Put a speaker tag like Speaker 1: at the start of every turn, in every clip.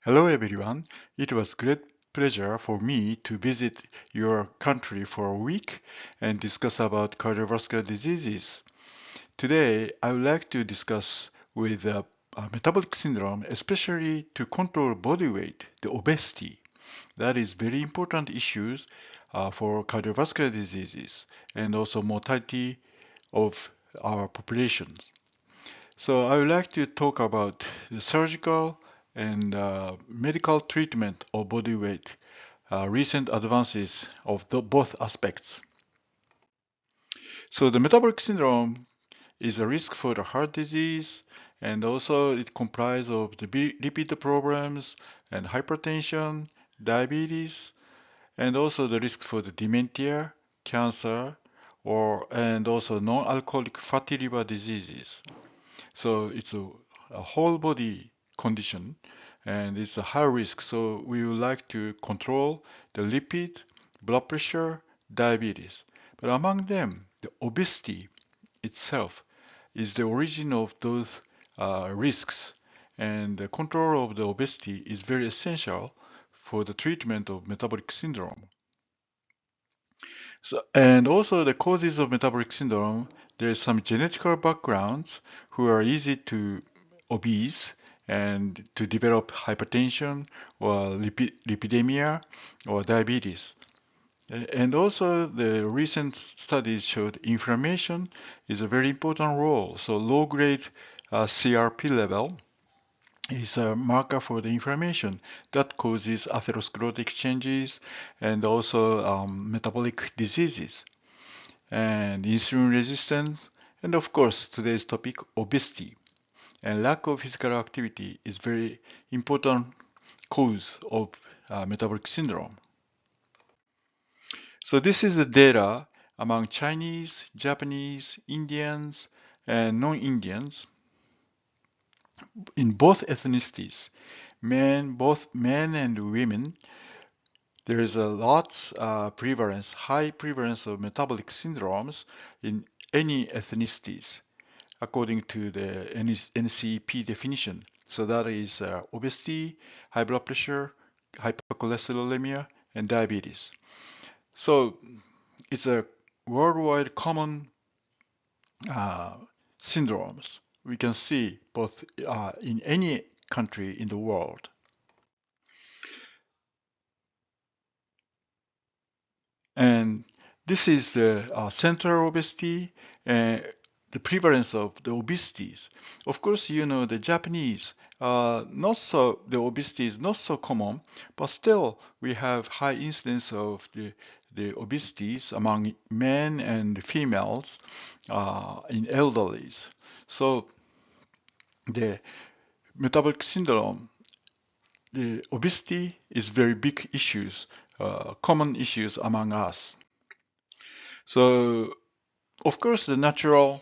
Speaker 1: Hello everyone. It was great pleasure for me to visit your country for a week and discuss about cardiovascular diseases. Today, I would like to discuss with metabolic syndrome, especially to control body weight, the obesity. That is very important issues for cardiovascular diseases and also mortality of our populations. So I would like to talk about the surgical and medical treatment of body weight, recent advances of both aspects. So the metabolic syndrome is a risk for the heart disease, and also it comprises of the lipid problems and hypertension, diabetes, and also the risk for the dementia, cancer, and also non-alcoholic fatty liver diseases. So it's a whole body condition and it's a high risk. So we would like to control the lipid, blood pressure, diabetes. But among them, the obesity itself is the origin of those risks. And the control of the obesity is very essential for the treatment of metabolic syndrome. So, and also the causes of metabolic syndrome, there is some genetical backgrounds who are easy to obese and to develop hypertension or lipidemia or diabetes. And also the recent studies showed inflammation is a very important role. So low grade CRP level is a marker for the inflammation that causes atherosclerotic changes and also metabolic diseases and insulin resistance, and of course today's topic, obesity. And lack of physical activity is very important cause of metabolic syndrome. So this is the data among Chinese, Japanese, Indians, and non-Indians in both ethnicities, both men and women. There is a high prevalence of metabolic syndromes in any ethnicities, according to the NCEP definition. So that is obesity, high blood pressure, hypercholesterolemia, and diabetes. So it's a worldwide common uh, syndromes. We can see both in any country in the world. And this is the central obesity, uh, the prevalence of the obesities. Of course, you know the Japanese, not so the obesity is not so common, but still we have high incidence of the obesities among men and females in elderlies. So the metabolic syndrome, the obesity is very big issues, common issues among us. So of course, the nature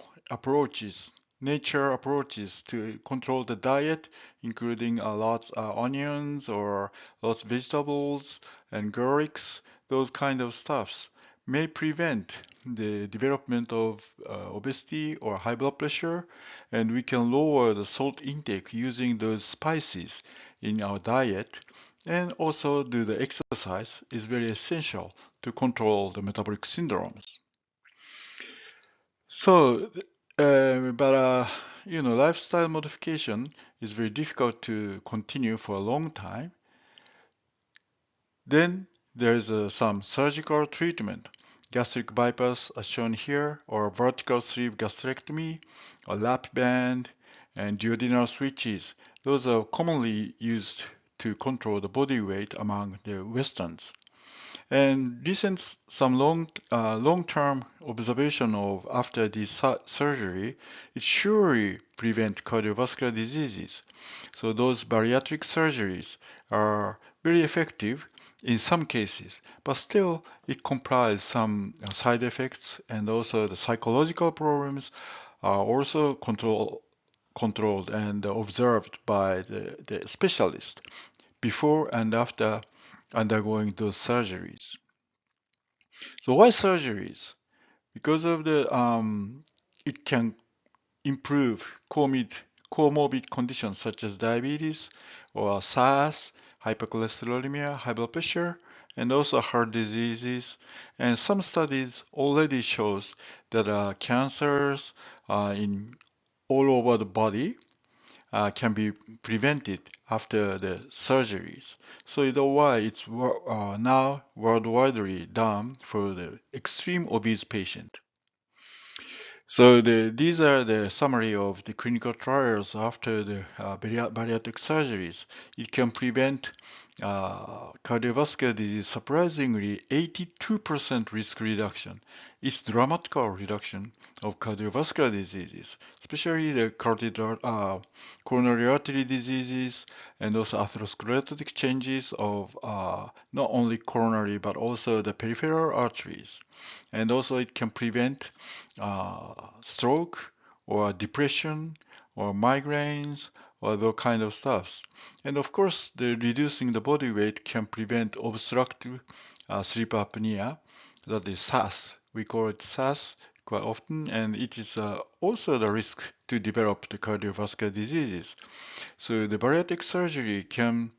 Speaker 1: approaches to control the diet, including lots of onions or lots of vegetables and garlics, those kind of stuffs, may prevent the development of obesity or high blood pressure, and we can lower the salt intake using those spices in our diet, and also do the exercise is very essential to control the metabolic syndromes. So, lifestyle modification is very difficult to continue for a long time. Then there's some surgical treatment, gastric bypass as shown here, or vertical sleeve gastrectomy, a lap band, and duodenal switches. Those are commonly used to control the body weight among the Westerns. And recent some long-term observation of after this surgery, it surely prevent cardiovascular diseases. So those bariatric surgeries are very effective in some cases, but still it comprises some side effects, and also the psychological problems are also controlled and observed by the specialist before and after undergoing those surgeries. So why surgeries? Because of the it can improve comorbid conditions such as diabetes or SARS, hypercholesterolemia, high blood pressure, and also heart diseases. And some studies already shows that cancers in all over the body can be prevented after the surgeries. So that's why it's now worldwide done for the extreme obese patient. So these are the summary of the clinical trials after the bariatric surgeries. It can prevent cardiovascular disease, surprisingly 82% risk reduction. It's dramatic reduction of cardiovascular diseases, especially the coronary artery diseases and also atherosclerotic changes of not only coronary but also the peripheral arteries. And also it can prevent stroke or depression or migraines or those kind of stuffs. And of course, the reducing the body weight can prevent obstructive sleep apnea, that is SAS. We call it SAS quite often, and it is also the risk to develop the cardiovascular diseases. So the bariatric surgery can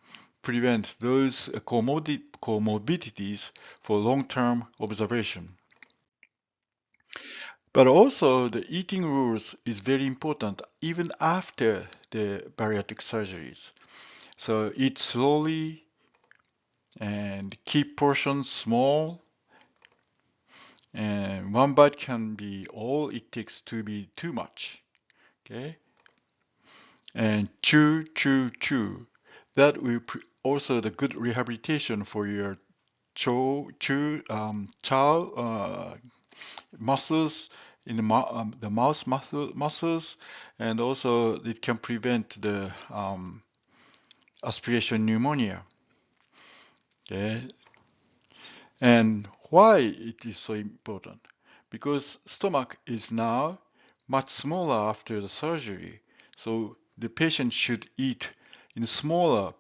Speaker 1: prevent those comorbidities for long-term observation. But also the eating rules is very important even after the bariatric surgeries. So eat slowly and keep portions small. And one bite can be all it takes to be too much. Okay? And chew, chew, chew. That will also the good rehabilitation for your chow muscles in the mouth muscles, and also it can prevent the aspiration pneumonia. Okay, and why it is so important? Because stomach is now much smaller after the surgery, so the patient should eat in smaller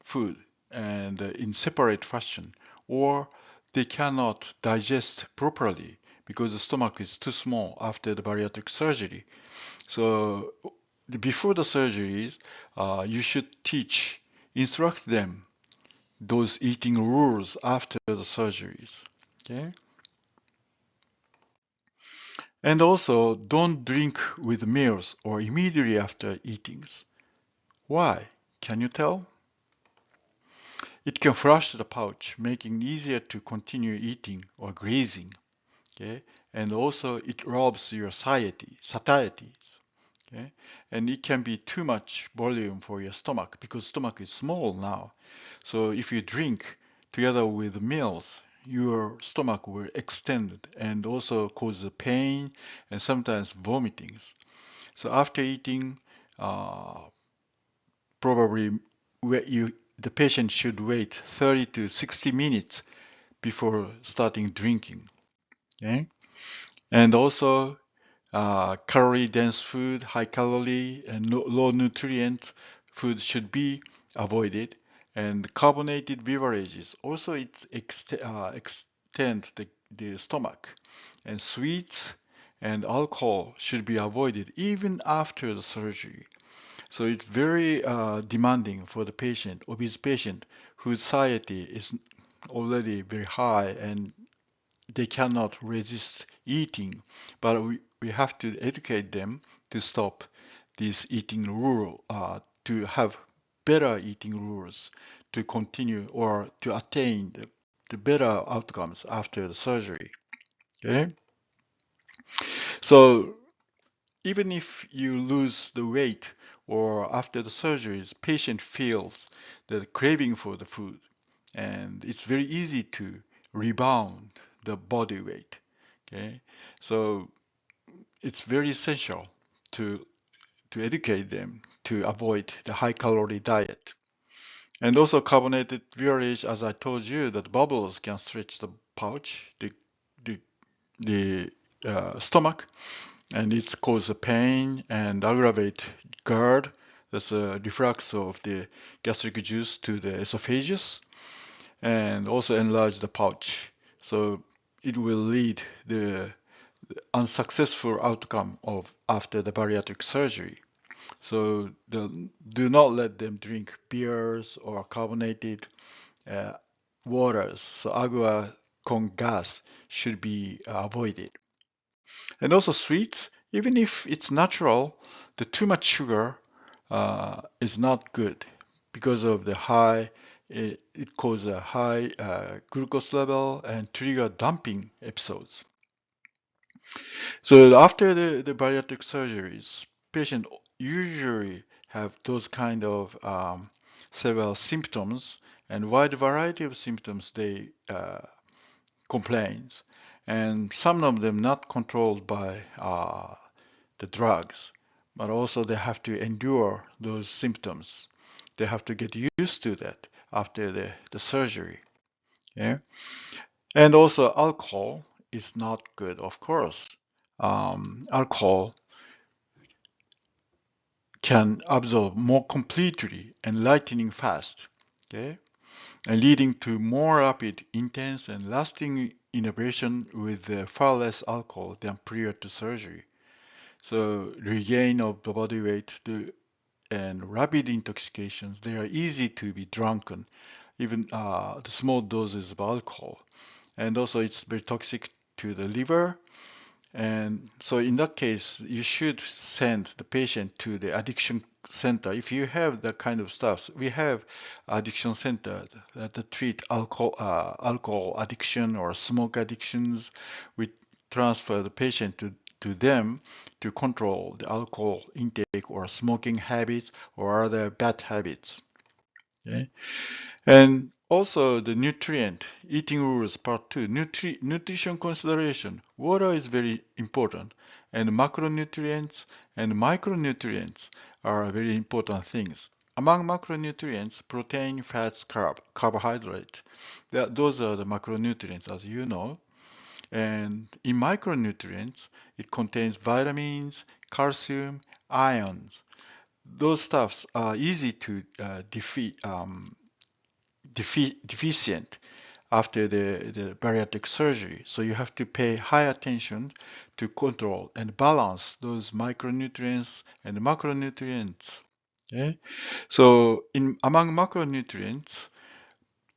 Speaker 1: food and in separate fashion, or they cannot digest properly because the stomach is too small after the bariatric surgery. So before the surgeries, you should instruct them those eating rules after the surgeries. Okay? And also, don't drink with meals or immediately after eatings. Why? Can you tell? It can flush the pouch, making it easier to continue eating or grazing. Okay? And also, it robs your satieties. Okay? And it can be too much volume for your stomach because stomach is small now. So if you drink together with meals, your stomach will extend and also cause pain and sometimes vomitings. So after eating, uh, probably the patient should wait 30 to 60 minutes before starting drinking. Okay? And also calorie dense food, high calorie and low nutrient food should be avoided. And carbonated beverages also extend the stomach. And sweets and alcohol should be avoided even after the surgery. So it's very demanding for the patient, obese patient, whose satiety is already very high and they cannot resist eating. But we have to educate them to stop this eating rule, to have better eating rules, to continue or to attain the better outcomes after the surgery. Okay? So even if you lose the weight or after the surgeries, patient feels the craving for the food, and it's very easy to rebound the body weight. Okay, so it's very essential to educate them to avoid the high calorie diet. And also carbonated beverage, as I told you, that bubbles can stretch the pouch, the, the stomach, and it causes pain and aggravate GERD. That's a reflux of the gastric juice to the esophagus, and also enlarge the pouch. So it will lead the unsuccessful outcome of after the bariatric surgery. So do not let them drink beers or carbonated uh, waters. So agua con gas should be avoided. And also sweets, even if it's natural, the too much sugar is not good because of the high, it causes a high glucose level and trigger dumping episodes. So after the bariatric surgeries, patients usually have those kind of several symptoms and wide variety of symptoms they complains, and some of them not controlled by the drugs, but also they have to endure those symptoms. They have to get used to that after the surgery. Yeah. And also alcohol is not good, of course. Alcohol can absorb more completely and lightening fast, okay, and leading to more rapid, intense, and lasting inhibition with far less alcohol than prior to surgery. So regain of the body weight and rapid intoxications, they are easy to be drunken, even the small doses of alcohol. And also it's very toxic to the liver. And so in that case, you should send the patient to the addiction center. If you have that kind of stuff, we have addiction center that treat alcohol addiction or smoke addictions. We transfer the patient to them to control the alcohol intake or smoking habits or other bad habits. Okay? And also the nutrient, eating rules part two, nutrition consideration. Water is very important, and macronutrients and micronutrients are very important things. Among macronutrients, protein, fats, carbohydrate, those are the macronutrients as you know. And in micronutrients, it contains vitamins, calcium, ions. Those stuffs are easy to deficient after the bariatric surgery. So you have to pay high attention to control and balance those micronutrients and macronutrients. Okay? So among macronutrients,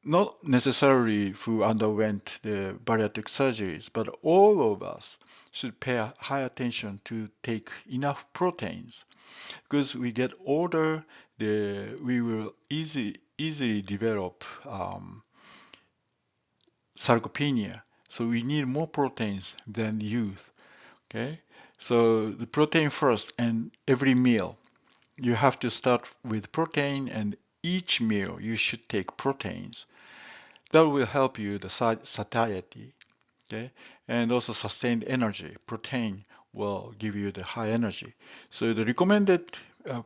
Speaker 1: not necessarily who underwent the bariatric surgeries, but all of us should pay high attention to take enough proteins because we get older, we will easily develop sarcopenia. So we need more proteins than youth. Okay, so the protein first, and every meal you have to start with protein, and each meal you should take proteins. That will help you the satiety. Okay, and also sustained energy. Protein will give you the high energy. So the recommended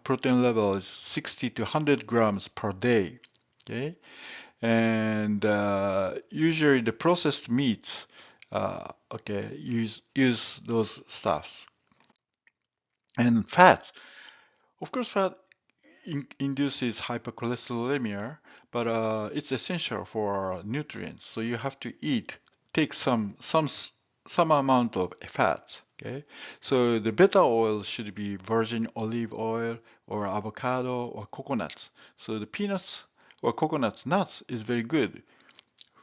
Speaker 1: protein level is 60 to 100 grams per day. Okay, and usually the processed meats, okay, use those stuffs. And fats, of course, fat induces hypercholesterolemia, but it's essential for nutrients. So you have to take some amount of fats. Okay, so the better oil should be virgin olive oil or avocado or coconuts. So the peanuts or coconuts nuts is very good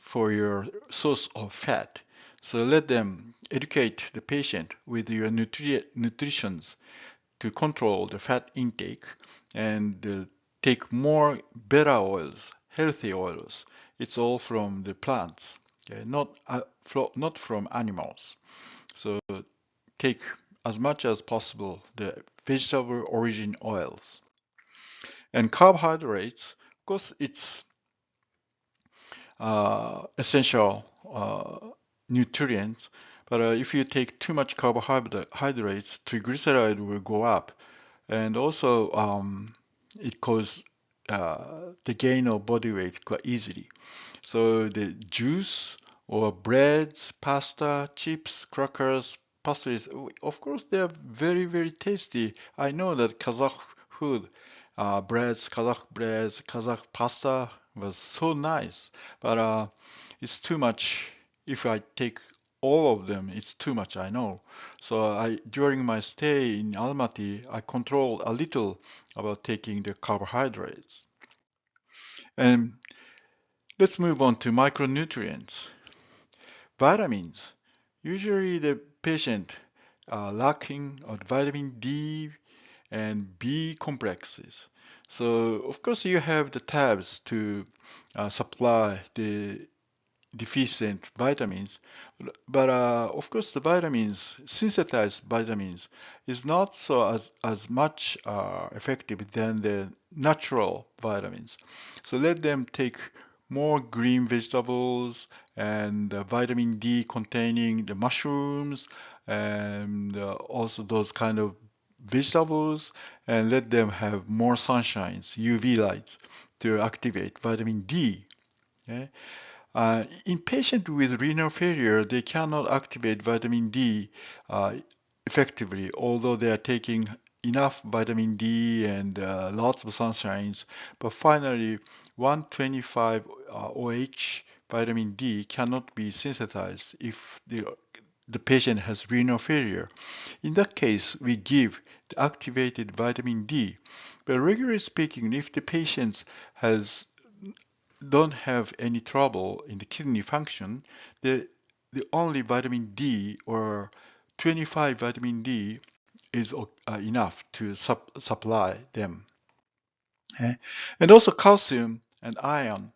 Speaker 1: for your source of fat. So let them educate the patient with your nutritions to control the fat intake and take more better oils, healthy oils. It's all from the plants, okay? Not from animals. So take as much as possible the vegetable origin oils. And carbohydrates, of course, it's essential nutrients. But if you take too much carbohydrates, triglyceride will go up, and also it causes the gain of body weight quite easily. So the juice or breads, pasta, chips, crackers, pastries, of course they are very tasty. I know that Kazakh food, breads, Kazakh pasta was so nice, but it's too much if I take all of them, it's too much, I know. So during my stay in Almaty, I controlled a little about taking the carbohydrates. And let's move on to micronutrients. Vitamins. Usually the patient lacking of vitamin D and B complexes. So of course you have the tabs to supply the deficient vitamins, but of course the vitamins, synthesized vitamins, is not so as much effective than the natural vitamins. So let them take more green vegetables and vitamin D containing the mushrooms and also those kind of vegetables, and let them have more sunshines, UV lights, to activate vitamin D. Okay? In patients with renal failure, they cannot activate vitamin D uh, effectively, although they are taking enough vitamin D and lots of sunshines. But finally, 125 OH vitamin D cannot be synthesized if the patient has renal failure. In that case, we give the activated vitamin D. But regularly speaking, if the patient has don't have any trouble in the kidney function, the only vitamin D or 25 vitamin D is enough to supply them. Okay? And also calcium and iron.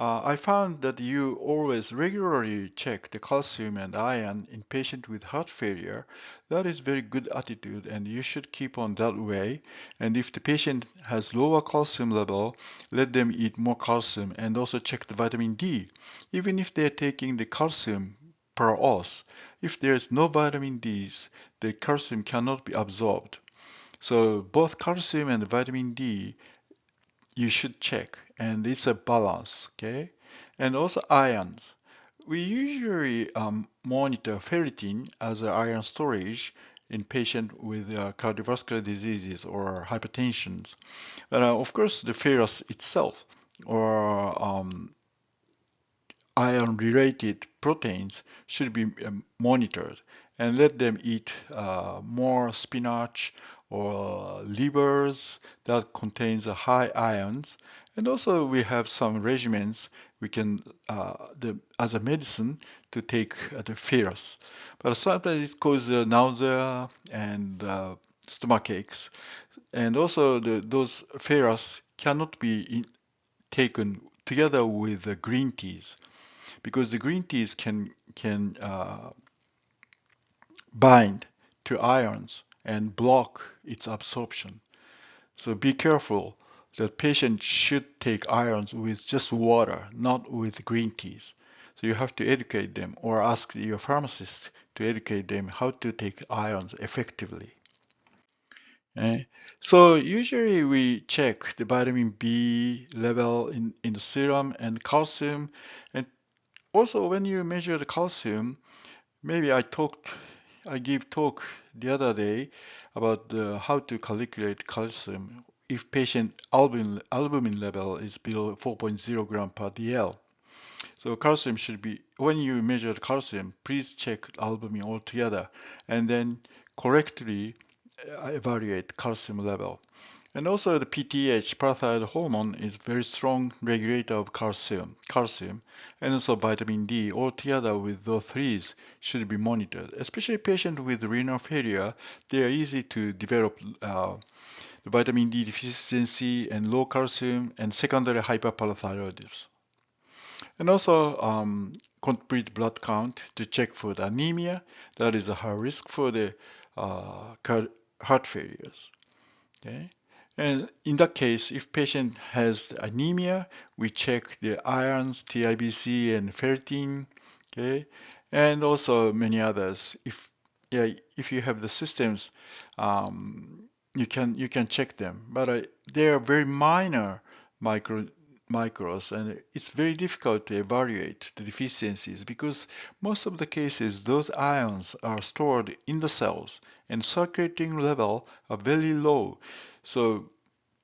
Speaker 1: I found that you always regularly check the calcium and iron in patients with heart failure. That is very good attitude and you should keep on that way. And if the patient has lower calcium level, let them eat more calcium and also check the vitamin D. Even if they're taking the calcium per os, if there's no vitamin D's, the calcium cannot be absorbed. So both calcium and vitamin D you should check, and it's a balance, okay? And also ions. We usually monitor ferritin as an iron storage in patients with cardiovascular diseases or hypertension. But of course, the ferrous itself or iron-related proteins should be monitored and let them eat more spinach or livers that contains high ions. And also we have some regimens we can, as a medicine, to take the ferrous. But sometimes it causes nausea and stomach aches. And also those ferrous cannot be taken together with the green teas because the green teas can bind to ions and block its absorption. So be careful. The patient should take irons with just water, not with green teas. So you have to educate them or ask your pharmacist to educate them how to take irons effectively. Okay? So usually we check the vitamin B level in the serum and calcium. And also when you measure the calcium, maybe I give talk the other day about how to calculate calcium if patient albumin level is below 4.0 gram per dl. So calcium should be, when you measure the calcium, please check albumin altogether and then correctly evaluate calcium level. And also the PTH, parathyroid hormone, is very strong regulator of calcium, and also vitamin D. Altogether with those three should be monitored. Especially patients with renal failure, they are easy to develop the vitamin D deficiency and low calcium and secondary hyperparathyroidism. And also complete blood count to check for the anemia. That is a high risk for the heart failures. Okay. And in that case, if patient has anemia, we check the irons, TIBC, and ferritin, okay, and also many others. If you have the systems, you can check them, but they are very minor micro micros, and it's very difficult to evaluate the deficiencies because most of the cases those ions are stored in the cells and circulating level are very low. So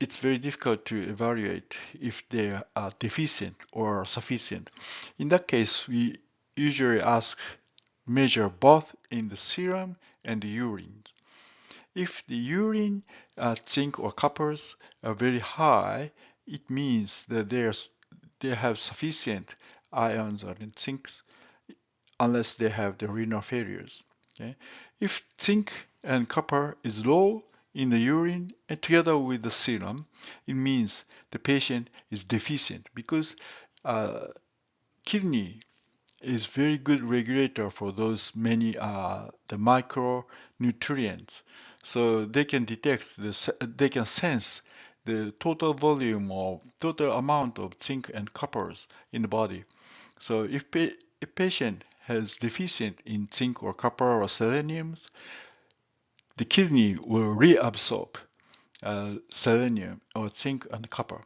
Speaker 1: it's very difficult to evaluate if they are deficient or sufficient. In that case, we usually ask measure both in the serum and the urine. If the urine zinc or coppers are very high, it means that they have sufficient ions or zincs unless they have the renal failures. Okay? If zinc and copper is low in the urine and together with the serum, it means the patient is deficient because kidney is very good regulator for those many the micronutrients. So they can they can sense the total volume or total amount of zinc and coppers in the body. So if a patient has deficient in zinc or copper or selenium, the kidney will reabsorb selenium or zinc and copper.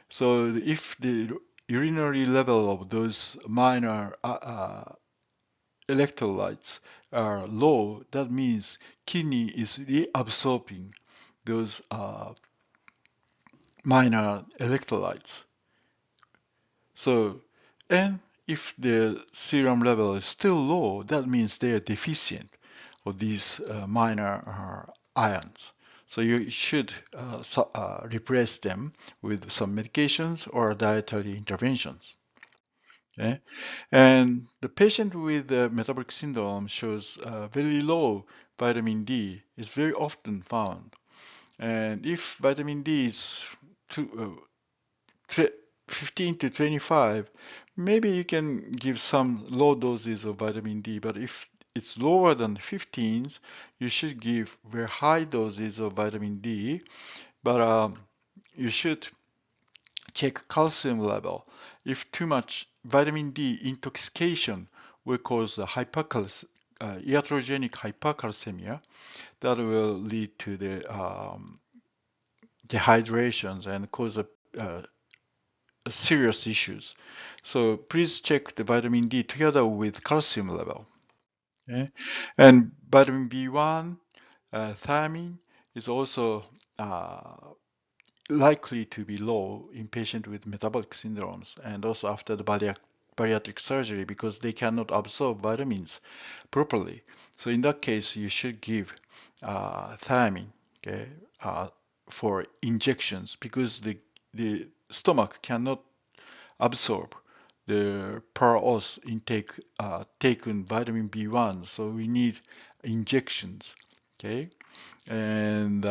Speaker 1: So if the urinary level of those minor electrolytes are low, that means kidney is reabsorbing those minor electrolytes. So, and if the serum level is still low, that means they are deficient of these minor ions. So you should replace them with some medications or dietary interventions. Okay? And the patient with metabolic syndrome shows very low vitamin D is very often found. And if vitamin D is too, 15 to 25, maybe you can give some low doses of vitamin D, but if it's lower than 15s, you should give very high doses of vitamin D, but you should check calcium level. If too much vitamin D intoxication will cause iatrogenic hypercalcemia, that will lead to the dehydrations and cause serious issues. So please check the vitamin D together with calcium level. Okay? And vitamin B1, thiamine is also likely to be low in patients with metabolic syndromes and also after the bariatric surgery because they cannot absorb vitamins properly. So in that case, you should give thiamine, okay, for injections because the stomach cannot absorb the per os intake taken vitamin B1. So we need injections, okay, and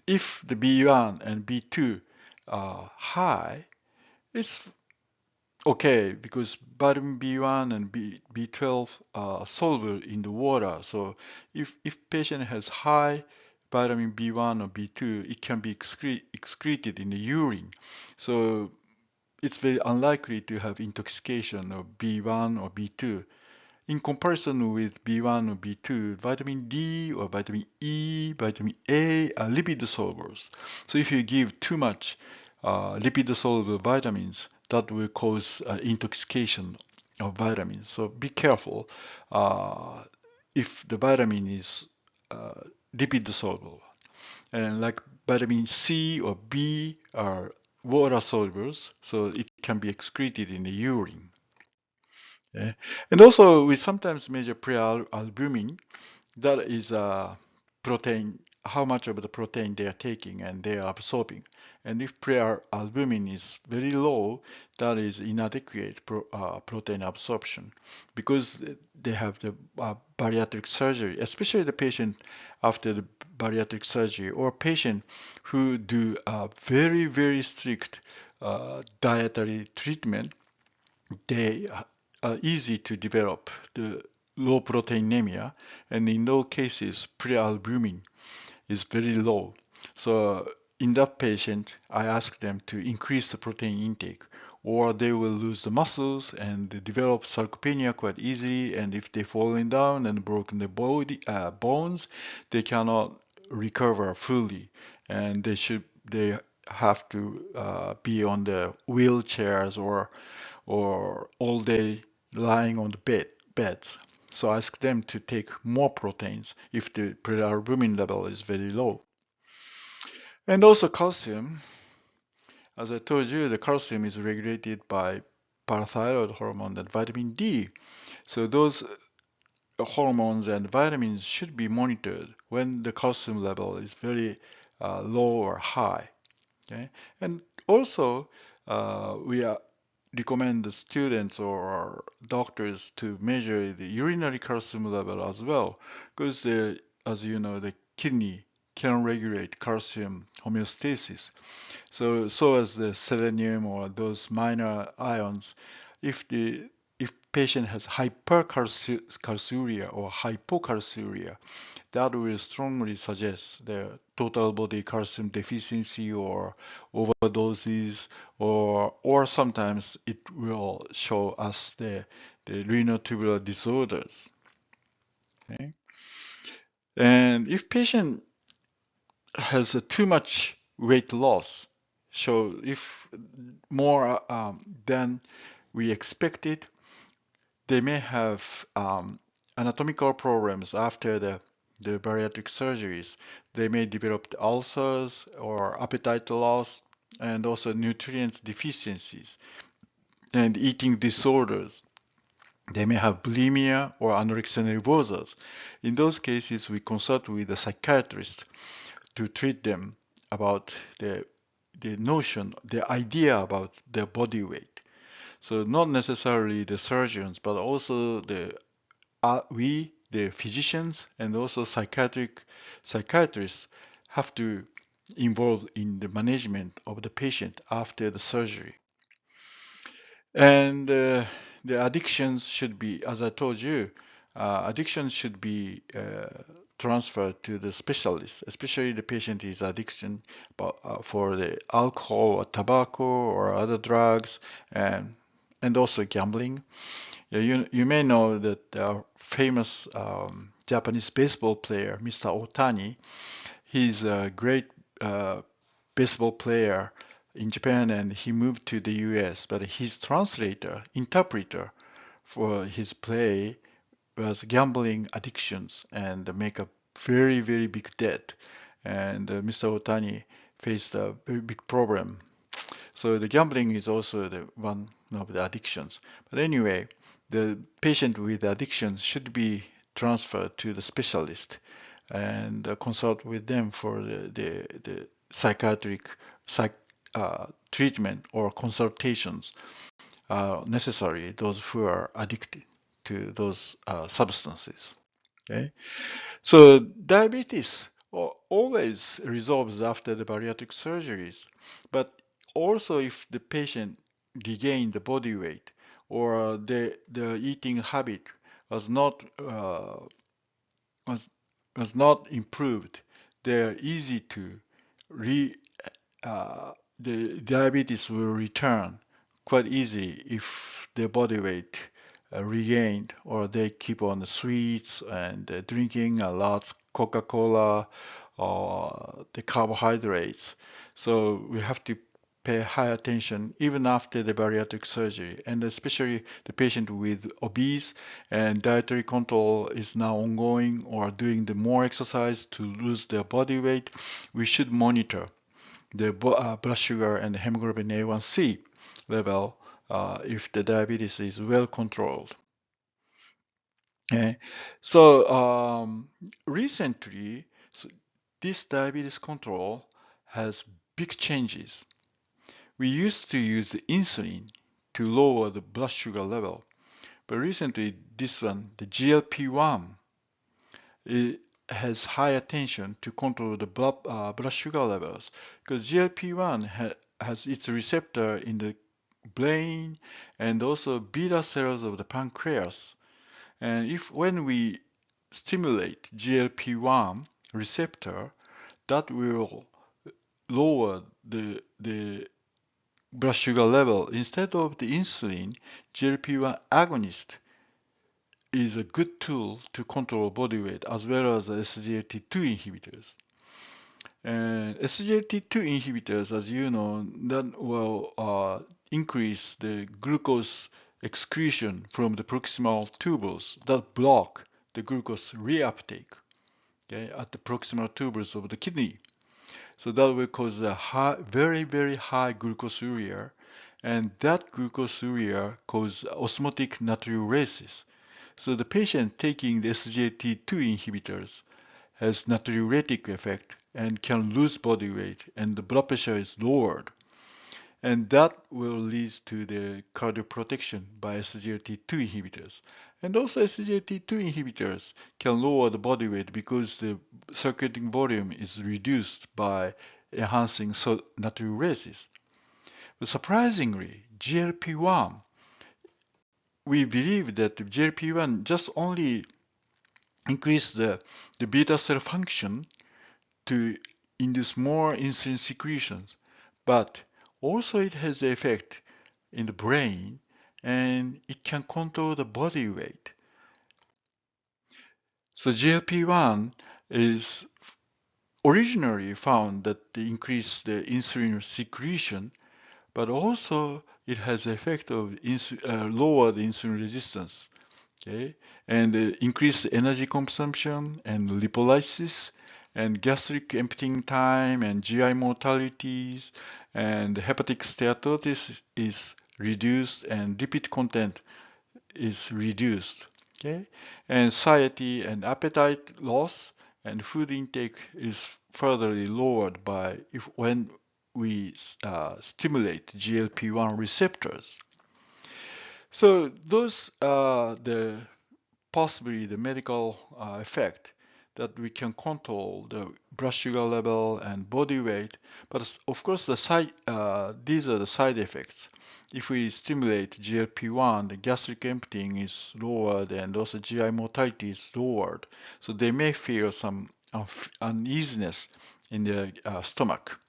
Speaker 1: if the B1 and B2 are high, it's okay because vitamin B1 and B12 are soluble in the water. So if patient has high vitamin B1 or B2, it can be excreted in the urine. So it's very unlikely to have intoxication of B1 or B2. In comparison with B1 or B2, vitamin D or vitamin E, vitamin A are lipid solubles. So if you give too much lipid soluble vitamins, that will cause intoxication of vitamins. So be careful if the vitamin is lipid soluble. And like vitamin C or B are water solubles, so it can be excreted in the urine. Okay? And also, we sometimes measure prealbumin. That is protein, how much of the protein they are taking and they are absorbing. And if prealbumin is very low, that is inadequate protein absorption because they have the bariatric surgery, especially the patient after the bariatric surgery or patient who do very, very strict dietary treatment. They are easy to develop the low proteinemia, and in those cases, prealbumin is very low. So in that patient, I ask them to increase the protein intake, or they will lose the muscles and they develop sarcopenia quite easily. And if they fallen down and broken the bones, they cannot recover fully, and they have to be on the wheelchairs or all day lying on the beds. So ask them to take more proteins if the prealbumin level is very low. And also calcium. As I told you, the calcium is regulated by parathyroid hormone and vitamin D. So those hormones and vitamins should be monitored when the calcium level is very low or high. Okay? And also, we recommend the students or doctors to measure the urinary calcium level as well, because as you know, the kidney can regulate calcium homeostasis. So as the selenium or those minor ions, if patient has hypercalciuria or hypocalciuria, that will strongly suggest the total body calcium deficiency or overdoses, or sometimes it will show us the renal tubular disorders. Okay? And if patient has too much weight loss, so if more than we expected, they may have anatomical problems after the bariatric surgeries. They may develop ulcers or appetite loss and also nutrient deficiencies and eating disorders. They may have bulimia or anorexia nervosa. In those cases, we consult with a psychiatrist to treat them about the notion, the idea about their body weight. So not necessarily the surgeons, but also the physicians and also psychiatrists have to involve in the management of the patient after the surgery. And the addictions should be, as I told you, addictions should be transferred to the specialist, especially the patient is addiction for the alcohol or tobacco or other drugs and also gambling. Yeah, you may know that the famous Japanese baseball player, Mr. Otani, he's a great baseball player in Japan and he moved to the US, but his interpreter for his play was gambling addictions and make a very, very big debt. And Mr. Otani faced a very big problem. So the gambling is also one of the addictions. But anyway, the patient with addictions should be transferred to the specialist and consult with them for the psychiatric treatment or consultations necessary, those who are addicted to those substances. Okay, so diabetes always resolves after the bariatric surgeries, but also if the patient regained the body weight or the eating habit was not was was not improved, they're easy to re the diabetes will return quite easily if their body weight regained or they keep on the sweets and drinking a lot Coca-Cola or the carbohydrates. So we have to pay high attention even after the bariatric surgery, and especially the patient with obese and dietary control is now ongoing or doing the more exercise to lose their body weight. We should monitor the blood sugar and hemoglobin A1C level if the diabetes is well controlled. Okay. So recently, this diabetes control has big changes. We used to use the insulin to lower the blood sugar level, but recently this one, the GLP-1, it has high attention to control the blood sugar levels because GLP-1 has its receptor in the brain and also beta cells of the pancreas. And when we stimulate GLP-1 receptor, that will lower the blood sugar level. Instead of the insulin, GLP-1 agonist is a good tool to control body weight as well as SGLT2 inhibitors. And SGLT2 inhibitors, as you know, that will increase the glucose excretion from the proximal tubules that block the glucose reuptake, okay, at the proximal tubules of the kidney. So that will cause a very, very high glucosuria and that glucosuria causes osmotic natriuresis. So the patient taking the SGLT2 inhibitors has natriuretic effect and can lose body weight, and the blood pressure is lowered. And that will lead to the cardioprotection by SGLT2 inhibitors. And also SGLT2 inhibitors can lower the body weight because the circulating volume is reduced by enhancing natriuresis. But surprisingly, GLP-1, we believe that the GLP-1 just only increase the beta cell function to induce more insulin secretions, but also it has the effect in the brain and it can control the body weight. So GLP-1 is originally found that they increase the insulin secretion, but also it has the effect of lower the insulin resistance, okay, and increase the energy consumption and lipolysis and gastric emptying time and GI mortalities and hepatic steatosis is reduced and lipid content is reduced, okay, and satiety and appetite loss and food intake is further lowered by when we stimulate GLP-1 receptors. So those are the possibly the medical effect that we can control the blood sugar level and body weight. But of course, these are the side effects. If we stimulate GLP-1, the gastric emptying is lowered and also GI motility is lowered. So they may feel some uneasiness in their stomach.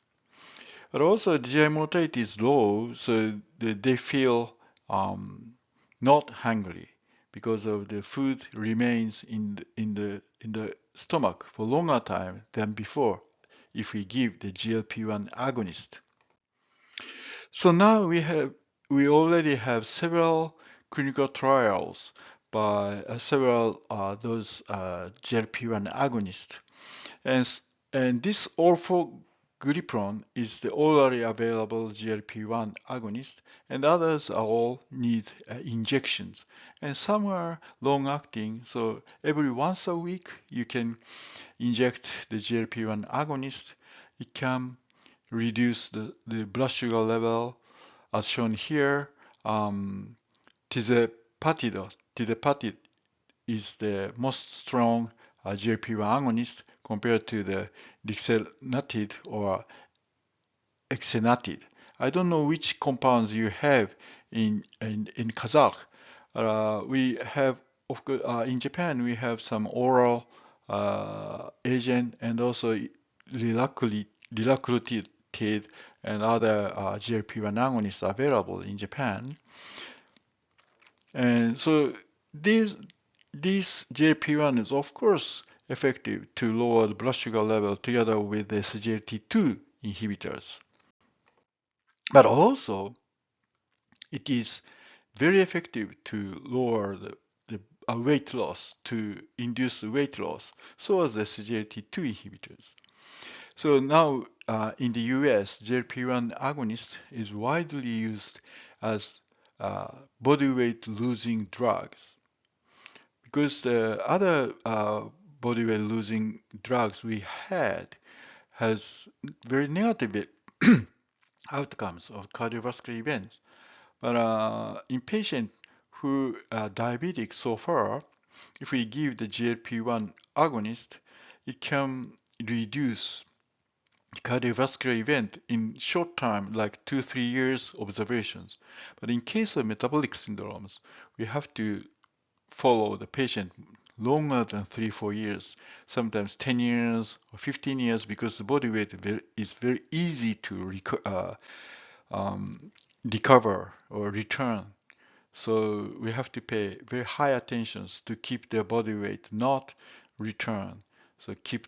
Speaker 1: But also GI motility is low, so they feel not hungry because of the food remains in the stomach for longer time than before if we give the GLP-1 agonist. So now we already have several clinical trials by several those GLP-1 agonists, and and this orforglipron is the orally available GLP-1 agonist, and others are all need injections. And some are long-acting, so every once a week you can inject the GLP-1 agonist. It can reduce the blood sugar level, as shown here. Tizepatide is the most strong GLP-1 agonist compared to the lixenatide or exenatide. I don't know which compounds you have in Kazakh. We have, of course, in Japan, we have some oral agent and also liraglutide and other GLP-1 agonists available in Japan. And so these GLP-1 is of course effective to lower the blood sugar level together with the SGLT2 inhibitors. But also it is very effective to lower the weight loss, to induce weight loss, so as the SGLT2 inhibitors. So now in the US, GLP-1 agonist is widely used as body weight losing drugs, because the other body weight losing drugs we had has very negative outcomes of cardiovascular events. But in patients who are diabetic so far, if we give the GLP-1 agonist, it can reduce cardiovascular event in short time, like 2-3 years observations. But in case of metabolic syndromes, we have to follow the patient longer than 3-4 years, sometimes 10 years or 15 years, because the body weight is very easy to recover or return. So we have to pay very high attention to keep their body weight not return. So keep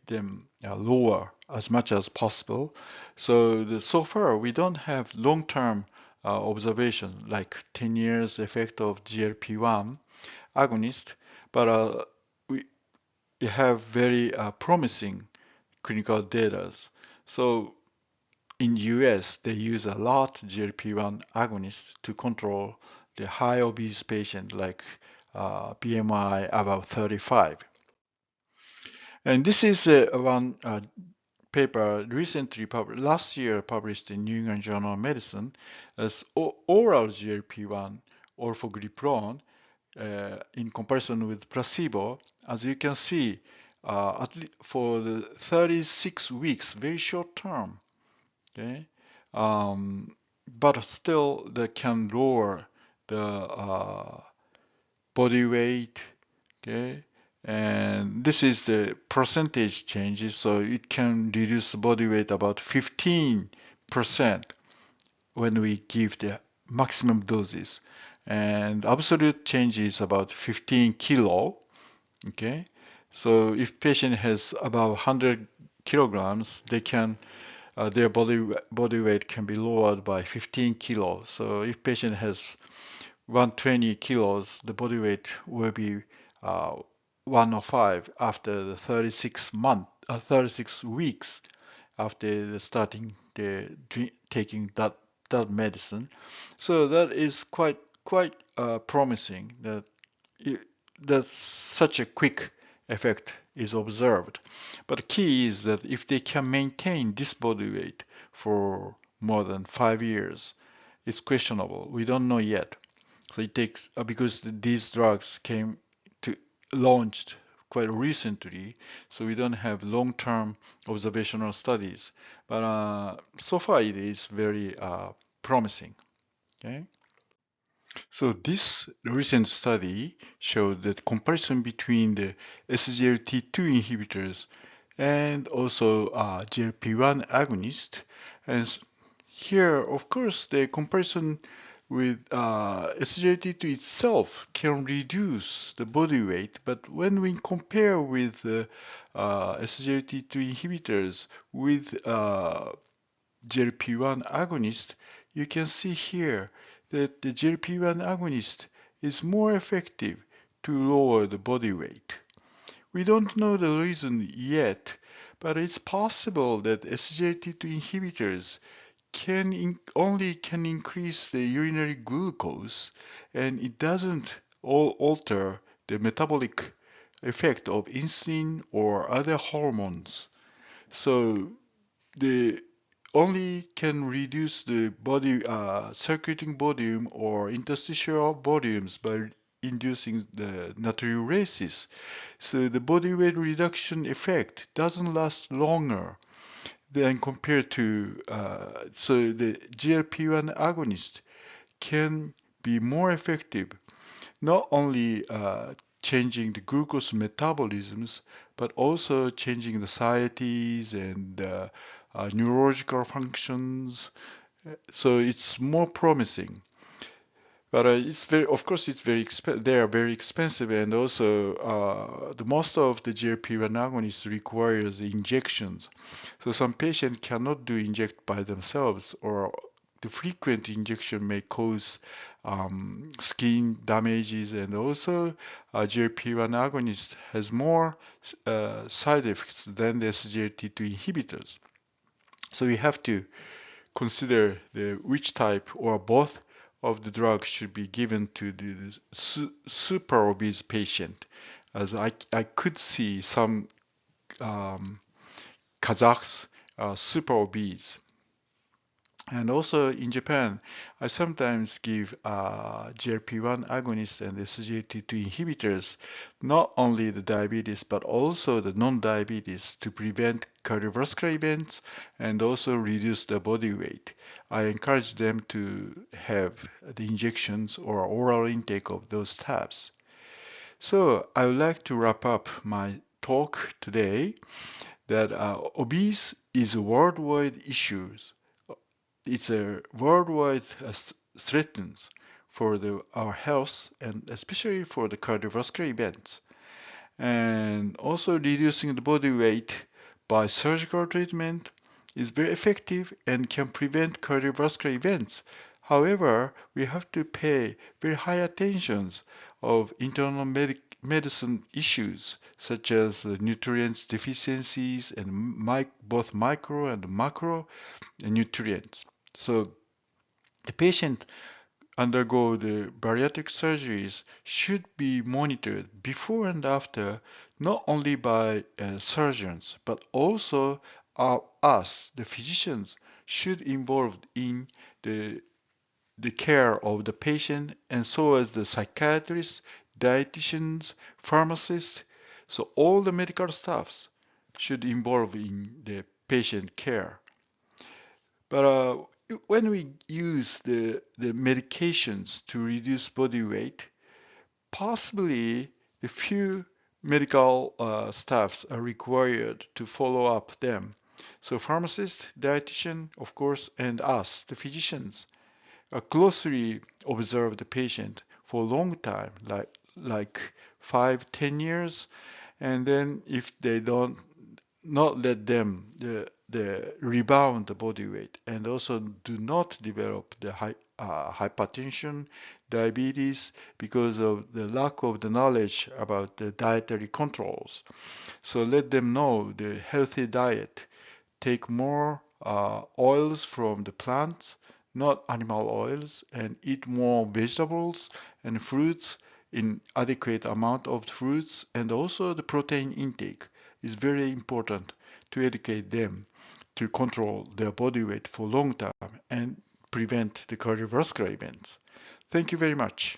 Speaker 1: them lower as much as possible. So so far we don't have long-term observation like 10 years effect of GLP-1 agonist, but we have very promising clinical data. So in US, they use a lot GLP-1 agonists to control the high obese patient like BMI above 35. And this is one paper recently published, last year published in New England Journal of Medicine as oral GLP-1 orforglipron in comparison with placebo. As you can see, at least for the 36 weeks, very short term, okay, but still they can lower the body weight, okay, and this is the percentage changes, so it can reduce the body weight about 15% when we give the maximum doses, and absolute change is about 15 kilo, okay. So if patient has about 100 kilograms, they can their body weight can be lowered by 15 kilos. So if patient has 120 kilos, the body weight will be 105 after the 36 weeks after the starting taking that medicine. So that is quite promising that such a quick effect is observed. But the key is that if they can maintain this body weight for more than 5 years, it's questionable. We don't know yet. So it takes because these drugs came to launched quite recently, so we don't have long-term observational studies. But so far it is very promising. Okay. So this recent study showed that comparison between the SGLT2 inhibitors and also GLP-1 agonist, and here, of course, the comparison with SGLT2 itself can reduce the body weight, but when we compare with SGLT2 inhibitors with GLP-1 agonist, you can see here that the GLP-1 agonist is more effective to lower the body weight. We don't know the reason yet, but it's possible that SGLT2 inhibitors only can increase the urinary glucose, and it doesn't alter the metabolic effect of insulin or other hormones. So they only can reduce the body circulating volume or interstitial volumes by inducing the natriuresis. So the body weight reduction effect doesn't last longer than compared to so the GLP-1 agonist can be more effective, not only changing the glucose metabolisms, but also changing the satiety and neurological functions. So it's more promising. But of course, it's very they are very expensive, and also the most of the GLP-1 agonists requires injections. So some patients cannot do inject by themselves, or the frequent injection may cause skin damages, and also GLP-1 agonist has more side effects than the SGLT2 inhibitors. So we have to consider which type or both of the drugs should be given to the super obese patient, as I could see some Kazakhs super obese. And also in Japan, I sometimes give GLP-1 agonists and SGLT2 inhibitors, not only the diabetes, but also the non-diabetes to prevent cardiovascular events and also reduce the body weight. I encourage them to have the injections or oral intake of those tabs. So I would like to wrap up my talk today that obese is a worldwide issue. It's a worldwide threatens for our health and especially for the cardiovascular events. And also reducing the body weight by surgical treatment is very effective and can prevent cardiovascular events. However, we have to pay very high attention of internal medicine issues such as nutrients deficiencies and both micro and macro nutrients. So the patient undergo the bariatric surgeries should be monitored before and after, not only by surgeons, but also us, the physicians, should involved in the care of the patient, and so as the psychiatrists, dietitians, pharmacists. So all the medical staffs should involve in the patient care. But when we use the medications to reduce body weight, possibly the few medical staffs are required to follow up them. So pharmacist, dietitian, of course, and us, the physicians, closely observe the patient for a long time, like 5-10 years, and then if they don't not let them the rebound the body weight, and also do not develop the hypertension, diabetes, because of the lack of the knowledge about the dietary controls. So let them know the healthy diet, take more oils from the plants, not animal oils, and eat more vegetables and fruits in adequate amount of fruits, and also the protein intake is very important to educate them to control their body weight for a long time and prevent the cardiovascular events. Thank you very much.